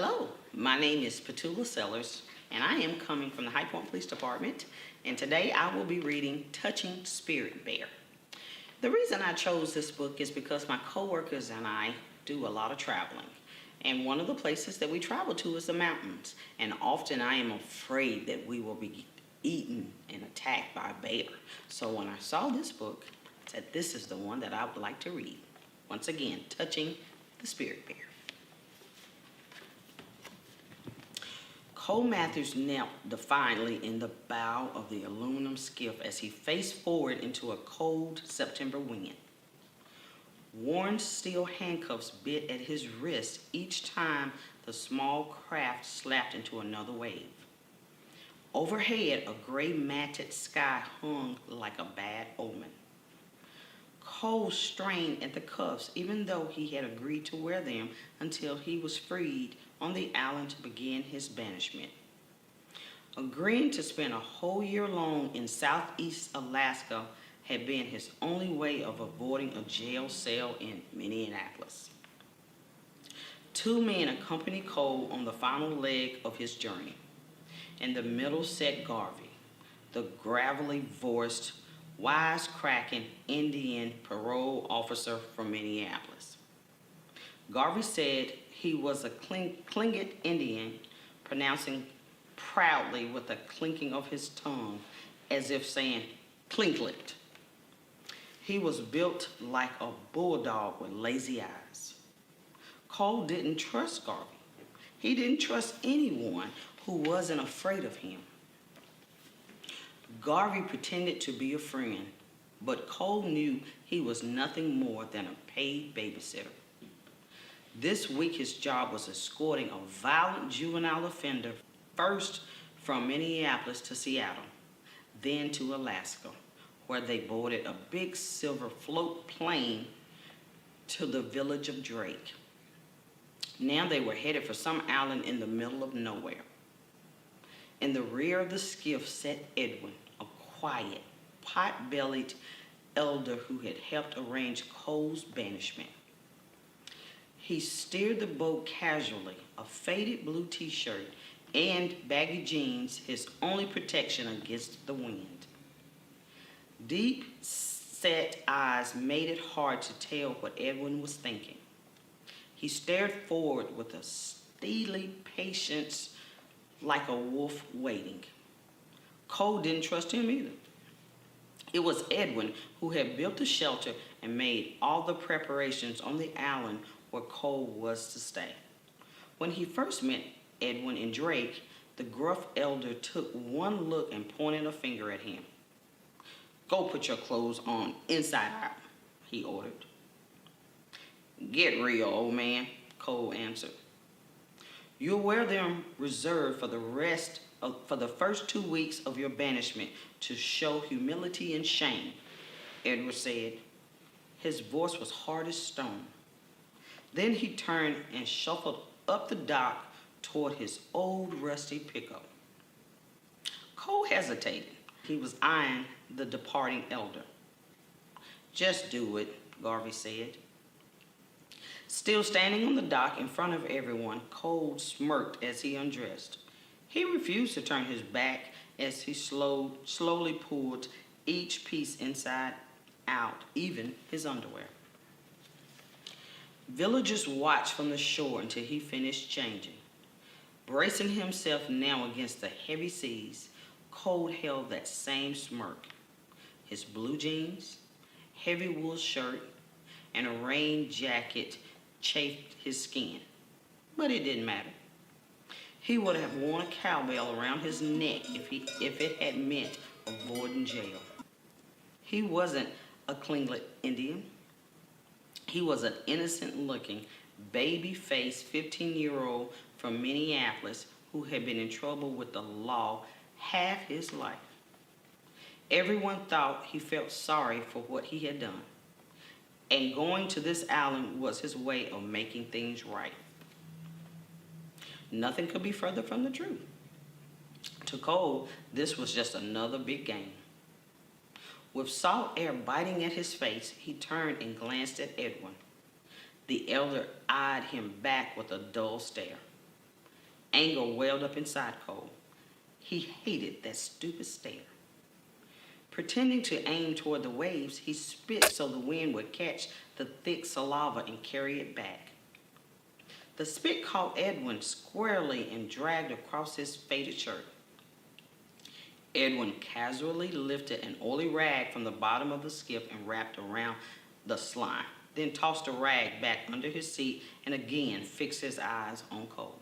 Hello, my name is Petula Sellars, and I am coming from the High Point Police Department, and today I will be reading Touching Spirit Bear. The reason I chose this book is because my coworkers and I do a lot of traveling, and one of the places that we travel to is the mountains, and often I am afraid that we will be eaten and attacked by a bear. So when I saw this book, I said this is the one that I would like to read. Once again, Touching the Spirit Bear. Cole Matthews knelt defiantly in the bow of the aluminum skiff as he faced forward into a cold September wind. Worn steel handcuffs bit at his wrist each time the small craft slapped into another wave. Overhead, a gray matted sky hung like a bad omen. Cole strained at the cuffs even though he had agreed to wear them until he was freed on the island to begin his banishment. Agreeing to spend a whole year long in southeast Alaska had been his only way of avoiding a jail cell in Minneapolis. Two men accompanied Cole on the final leg of his journey. In the middle sat Garvey, the gravelly-voiced, wisecracking Indian parole officer from Minneapolis. Garvey said he was a Tlingit Indian, pronouncing proudly with a clinking of his tongue, as if saying, "Clinklet." He was built like a bulldog with lazy eyes. Cole didn't trust Garvey. He didn't trust anyone who wasn't afraid of him. Garvey pretended to be a friend, but Cole knew he was nothing more than a paid babysitter. This week his job was escorting a violent juvenile offender first from Minneapolis to Seattle, then to Alaska, where they boarded a big silver float plane to the village of Drake. Now they were headed for some island in the middle of nowhere. In the rear of the skiff sat Edwin, a quiet, pot-bellied elder who had helped arrange Cole's banishment. He steered the boat casually, a faded blue t-shirt and baggy jeans, his only protection against the wind. Deep-set eyes made it hard to tell what Edwin was thinking. He stared forward with a steely patience like a wolf waiting. Cole didn't trust him either. It was Edwin who had built the shelter and made all the preparations on the island where Cole was to stay. When he first met Edwin and Drake, the gruff elder took one look and pointed a finger at him. "Go put your clothes on inside out," he ordered. "Get real, old man," Cole answered. "You'll wear them reserved for the first 2 weeks of your banishment to show humility and shame," Edward said. His voice was hard as stone. Then he turned and shuffled up the dock toward his old rusty pickup. Cole hesitated. He was eyeing the departing elder. "Just do it," Garvey said. Still standing on the dock in front of everyone, Cole smirked as he undressed. He refused to turn his back as he slowly pulled each piece inside out, even his underwear. Villagers watched from the shore until he finished changing. Bracing himself now against the heavy seas, Cole held that same smirk. His blue jeans, heavy wool shirt, and a rain jacket chafed his skin, but it didn't matter. He would have worn a cowbell around his neck if it had meant avoiding jail. He wasn't a Tlingit Indian. He was an innocent-looking, baby-faced 15-year-old from Minneapolis who had been in trouble with the law half his life. Everyone thought he felt sorry for what he had done, and going to this island was his way of making things right. Nothing could be further from the truth. To Cole, this was just another big game. With salt air biting at his face, he turned and glanced at Edwin. The elder eyed him back with a dull stare. Anger welled up inside Cole. He hated that stupid stare. Pretending to aim toward the waves, he spit so the wind would catch the thick saliva and carry it back. The spit caught Edwin squarely and dragged across his faded shirt. Edwin casually lifted an oily rag from the bottom of the skiff and wrapped around the slime, then tossed the rag back under his seat and again fixed his eyes on Cole.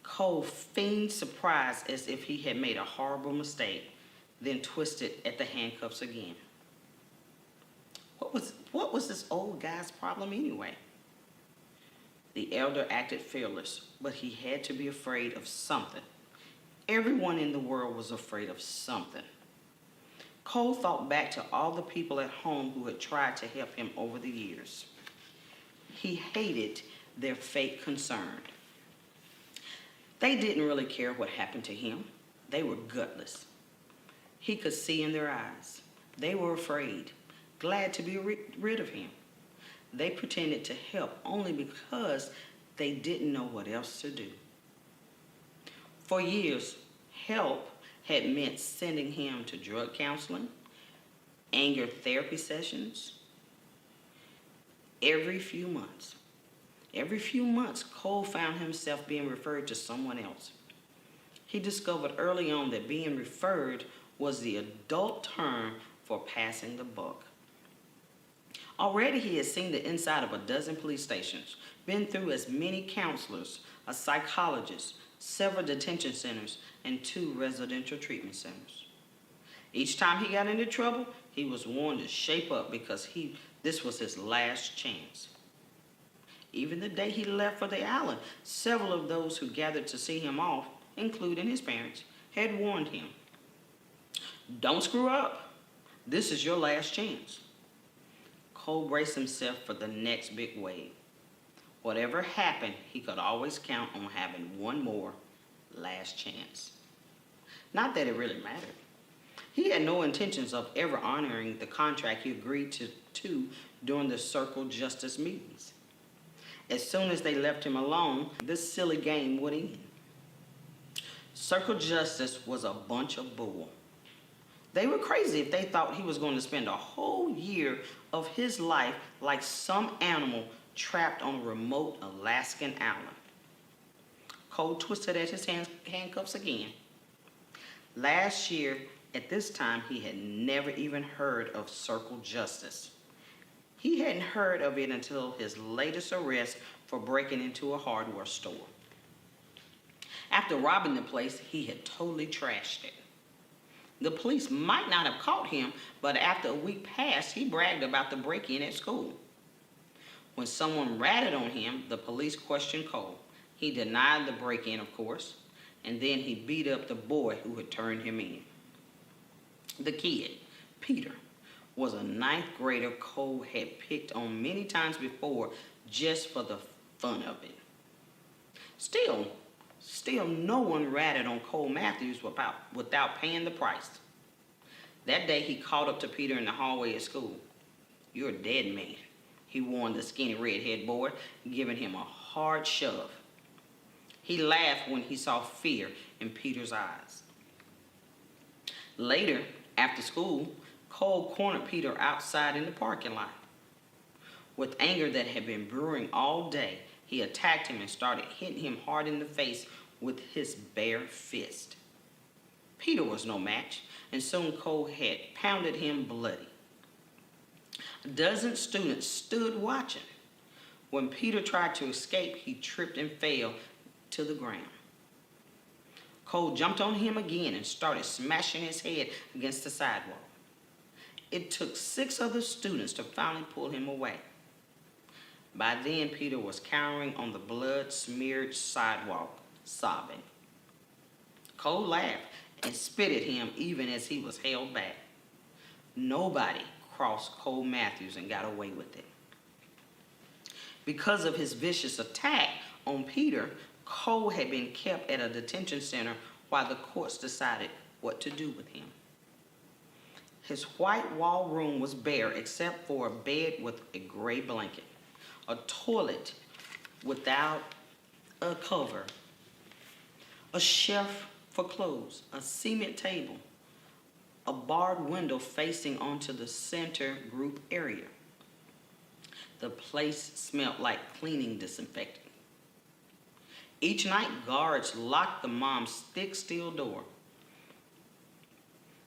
Cole feigned surprise as if he had made a horrible mistake, then twisted at the handcuffs again. What was this old guy's problem anyway? The elder acted fearless, but he had to be afraid of something. Everyone in the world was afraid of something. Cole thought back to all the people at home who had tried to help him over the years. He hated their fake concern. They didn't really care what happened to him. They were gutless. He could see in their eyes. They were afraid, glad to be rid of him. They pretended to help only because they didn't know what else to do. For years, help had meant sending him to drug counseling, anger therapy sessions. Every few months, Cole found himself being referred to someone else. He discovered early on that being referred was the adult term for passing the buck. Already he had seen the inside of a dozen police stations, been through as many counselors, a psychologist, several detention centers, and 2 residential treatment centers. Each time he got into trouble, he was warned to shape up because this was his last chance. Even the day he left for the island, several of those who gathered to see him off, including his parents, had warned him, "Don't screw up. This is your last chance." Cole braced himself for the next big wave. Whatever happened, he could always count on having one more last chance. Not that it really mattered. He had no intentions of ever honoring the contract he agreed to during the Circle Justice meetings. As soon as they left him alone, this silly game would end. Circle Justice was a bunch of bull. They were crazy if they thought he was going to spend a whole year of his life like some animal trapped on a remote Alaskan island. Cole twisted at his handcuffs again. Last year, at this time, he had never even heard of Circle Justice. He hadn't heard of it until his latest arrest for breaking into a hardware store. After robbing the place, he had totally trashed it. The police might not have caught him, but after a week passed, he bragged about the break-in at school. When someone ratted on him, the police questioned Cole. He denied the break-in, of course, and then he beat up the boy who had turned him in. The kid, Peter, was a 9th grader Cole had picked on many times before just for the fun of it. Still no one ratted on Cole Matthews without paying the price. That day he called up to Peter in the hallway at school. "You're a dead man," he warned the skinny redhead boy, giving him a hard shove. He laughed when he saw fear in Peter's eyes. Later, after school, Cole cornered Peter outside in the parking lot. With anger that had been brewing all day, he attacked him and started hitting him hard in the face with his bare fist. Peter was no match, and soon Cole had pounded him bloody. A dozen students stood watching. When Peter tried to escape, he tripped and fell to the ground. Cole jumped on him again and started smashing his head against the sidewalk. It took 6 other students to finally pull him away. By then, Peter was cowering on the blood-smeared sidewalk, sobbing. Cole laughed and spit at him even as he was held back. Nobody crossed Cole Matthews and got away with it. Because of his vicious attack on Peter, Cole had been kept at a detention center while the courts decided what to do with him. His white wall room was bare except for a bed with a gray blanket, a toilet without a cover, a shelf for clothes, a cement table, a barred window facing onto the center group area. The place smelled like cleaning disinfectant. Each night, guards locked the mom's thick steel door.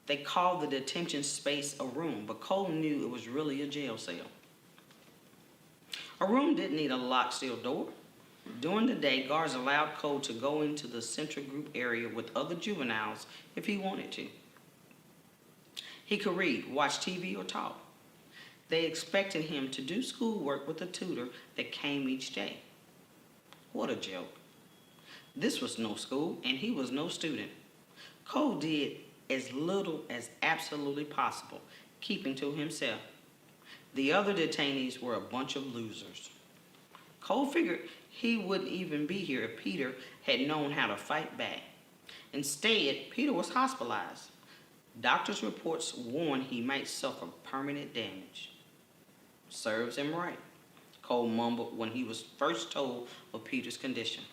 They called the detention space a room, but Cole knew it was really a jail cell. A room didn't need a locked steel door. During the day, guards allowed Cole to go into the central group area with other juveniles if he wanted to. He could read, watch TV, or talk. They expected him to do schoolwork with a tutor that came each day. What a joke. This was no school, and he was no student. Cole did as little as absolutely possible, keeping to himself. The other detainees were a bunch of losers. Cole figured he wouldn't even be here if Peter had known how to fight back. Instead, Peter was hospitalized. Doctors' reports warned he might suffer permanent damage. Serves him right, Cole mumbled when he was first told of Peter's condition.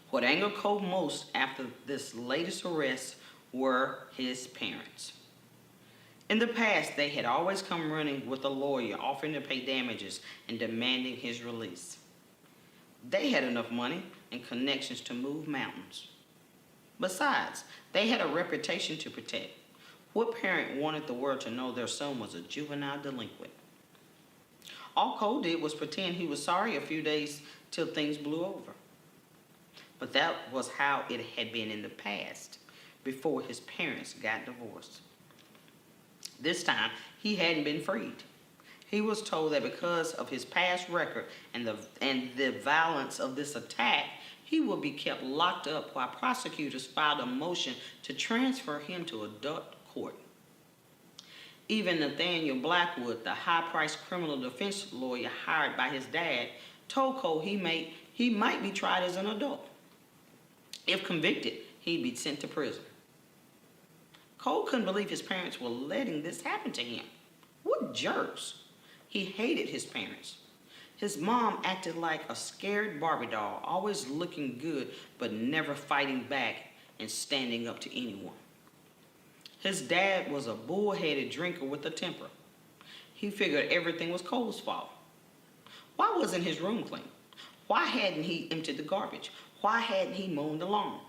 What angered Cole most after this latest arrest were his parents. In the past, they had always come running with a lawyer, offering to pay damages and demanding his release. They had enough money and connections to move mountains. Besides, they had a reputation to protect. What parent wanted the world to know their son was a juvenile delinquent? All Cole did was pretend he was sorry a few days till things blew over. But that was how it had been in the past, before his parents got divorced. This time, he hadn't been freed. He was told that because of his past record and the violence of this attack, he would be kept locked up while prosecutors filed a motion to transfer him to adult court. Even Nathaniel Blackwood, the high-priced criminal defense lawyer hired by his dad, told Cole he might be tried as an adult. If convicted, he'd be sent to prison. Cole couldn't believe his parents were letting this happen to him. What jerks! He hated his parents. His mom acted like a scared Barbie doll, always looking good but never fighting back and standing up to anyone. His dad was a bull-headed drinker with a temper. He figured everything was Cole's fault. Why wasn't his room clean? Why hadn't he emptied the garbage? Why hadn't he mown the lawn?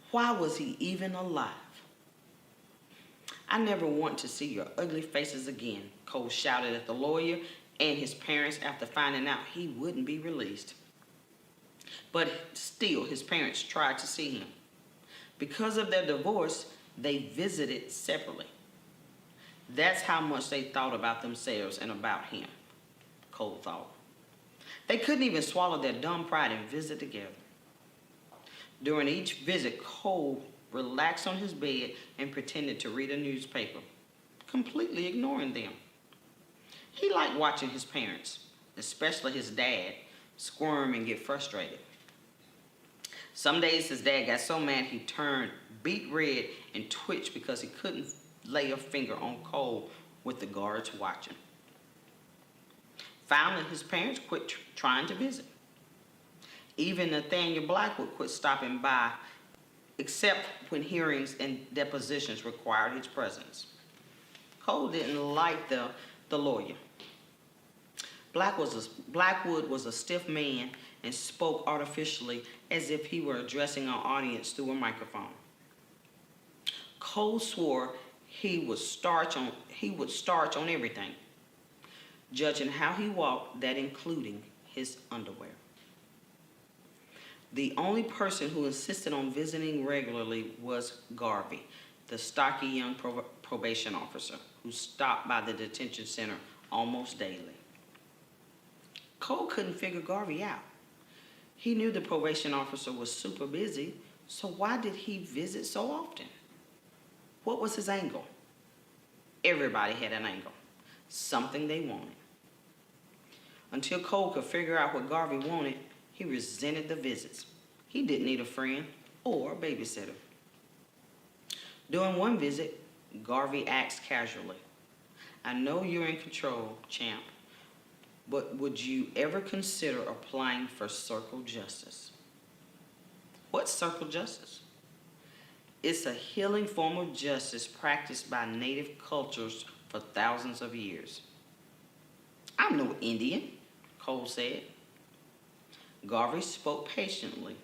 Why was he even alive? I never want to see your ugly faces again, Cole shouted at the lawyer and his parents after finding out he wouldn't be released. But still, his parents tried to see him. Because of their divorce, they visited separately. That's how much they thought about themselves and about him, Cole thought. They couldn't even swallow their dumb pride and visit together. During each visit, Cole relaxed on his bed and pretended to read a newspaper, completely ignoring them. He liked watching his parents, especially his dad, squirm and get frustrated. Some days his dad got so mad he turned beet red and twitched because he couldn't lay a finger on Cole with the guards watching. Finally, his parents quit trying to visit. Even Nathaniel Blackwood quit stopping by, except when hearings and depositions required his presence. Cole didn't like the lawyer. Blackwood was a stiff man and spoke artificially as if he were addressing an audience through a microphone. Cole swore he would starch on everything, judging how he walked, that including his underwear. The only person who insisted on visiting regularly was Garvey, the stocky young probation officer who stopped by the detention center almost daily. Cole couldn't figure Garvey out. He knew the probation officer was super busy, so why did he visit so often? What was his angle? Everybody had an angle, something they wanted. Until Cole could figure out what Garvey wanted, he resented the visits. He didn't need a friend or a babysitter. During one visit, Garvey asked casually, "I know you're in control, champ, but would you ever consider applying for circle justice? What's circle justice? It's a healing form of justice practiced by native cultures for thousands of years. I'm no Indian, Cole said. Garvey spoke patiently.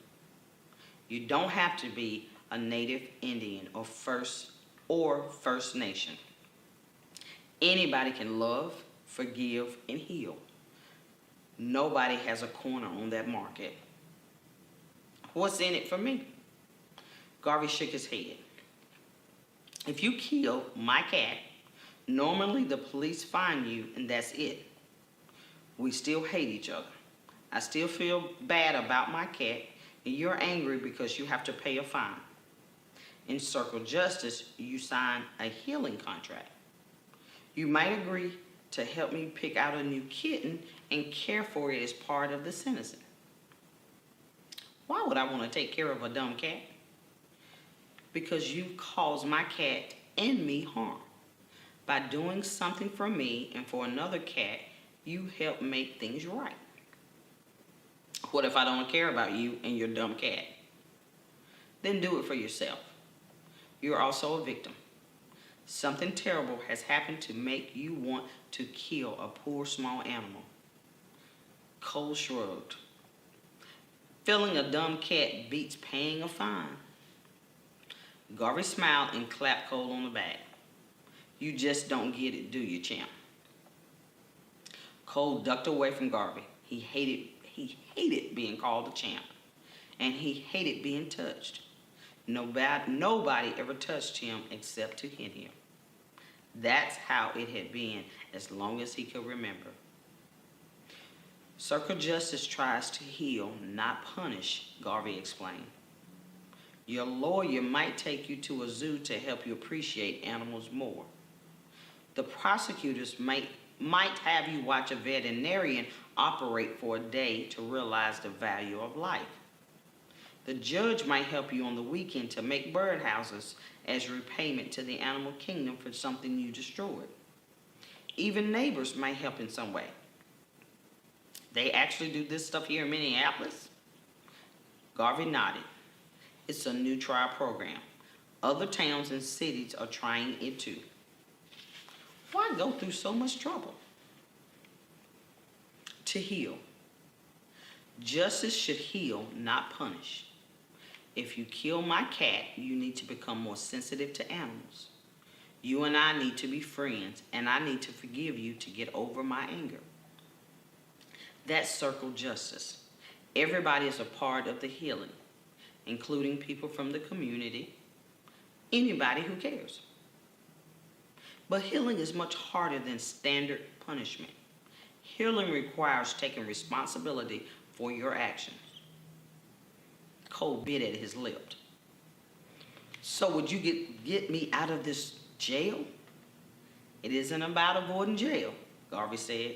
You don't have to be a native Indian or First Nation. Anybody can love, forgive, and heal. Nobody has a corner on that market. What's in it for me? Garvey shook his head. If you kill my cat, normally the police find you and that's it. We still hate each other. I still feel bad about my cat, and you're angry because you have to pay a fine. In circle justice, you sign a healing contract. You might agree to help me pick out a new kitten and care for it as part of the sentencing. Why would I want to take care of a dumb cat? Because you caused my cat and me harm. By doing something for me and for another cat, you help make things right. What if I don't care about you and your dumb cat? Then do it for yourself. You're also a victim. Something terrible has happened to make you want to kill a poor small animal. Cole shrugged. Filling a dumb cat beats paying a fine. Garvey smiled and clapped Cole on the back. You just don't get it, do you, champ? Cole ducked away from Garvey. He hated being called a champ, and he hated being touched. Nobody ever touched him except to hit him. That's how it had been as long as he could remember. Circle justice tries to heal, not punish, Garvey explained. Your lawyer might take you to a zoo to help you appreciate animals more. The prosecutors might have you watch a veterinarian operate for a day to realize the value of life. The judge might help you on the weekend to make birdhouses as repayment to the animal kingdom for something you destroyed. Even neighbors might help in some way. They actually do this stuff here in Minneapolis? Garvey nodded. It's a new trial program. Other towns and cities are trying it too. Why go through so much trouble? To heal. Justice should heal, not punish. If you kill my cat, you need to become more sensitive to animals. You and I need to be friends, and I need to forgive you to get over my anger. That's circle justice. Everybody is a part of the healing, including people from the community, anybody who cares. But healing is much harder than standard punishment. Healing requires taking responsibility for your actions. Cole bit at his lip. So would you get me out of this jail? It isn't about avoiding jail, Garvey said.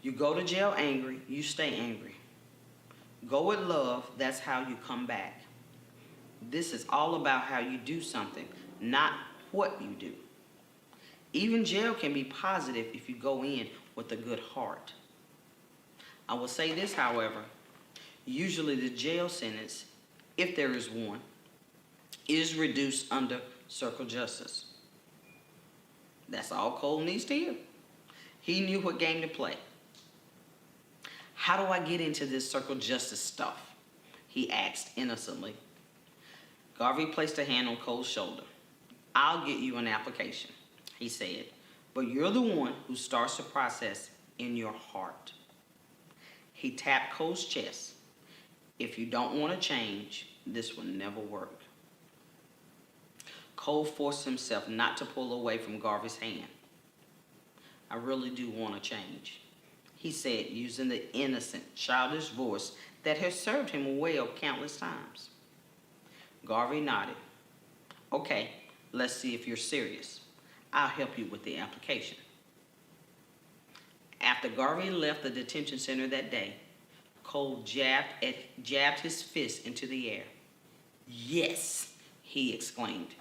You go to jail angry, you stay angry. Go with love, that's how you come back. This is all about how you do something, not what you do. Even jail can be positive if you go in with a good heart. I will say this, however. Usually the jail sentence, if there is one, is reduced under circle justice. That's all Cole needs to hear. He knew what game to play. How do I get into this circle justice stuff? He asked innocently. Garvey placed a hand on Cole's shoulder. I'll get you an application, he said, but you're the one who starts the process in your heart. He tapped Cole's chest. If you don't want to change, this will never work. Cole forced himself not to pull away from Garvey's hand. I really do want to change, he said, using the innocent, childish voice that had served him well countless times. Garvey nodded. Okay, let's see if you're serious. I'll help you with the application. After Garvey left the detention center that day, Cole jabbed his fist into the air. Yes, he exclaimed.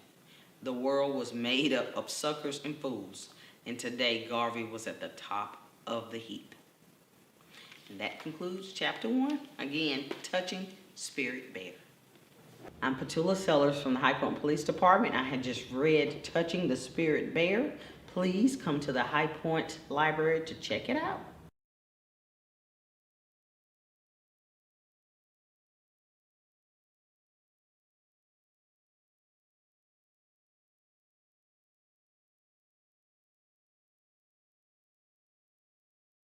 The world was made up of suckers and fools, and today Garvey was at the top of the heap. And that concludes chapter 1. Again, touching spirit bear. I'm Petula Sellars from the High Point Police Department. I had just read Touching the Spirit Bear. Please come to the High Point Library to check it out.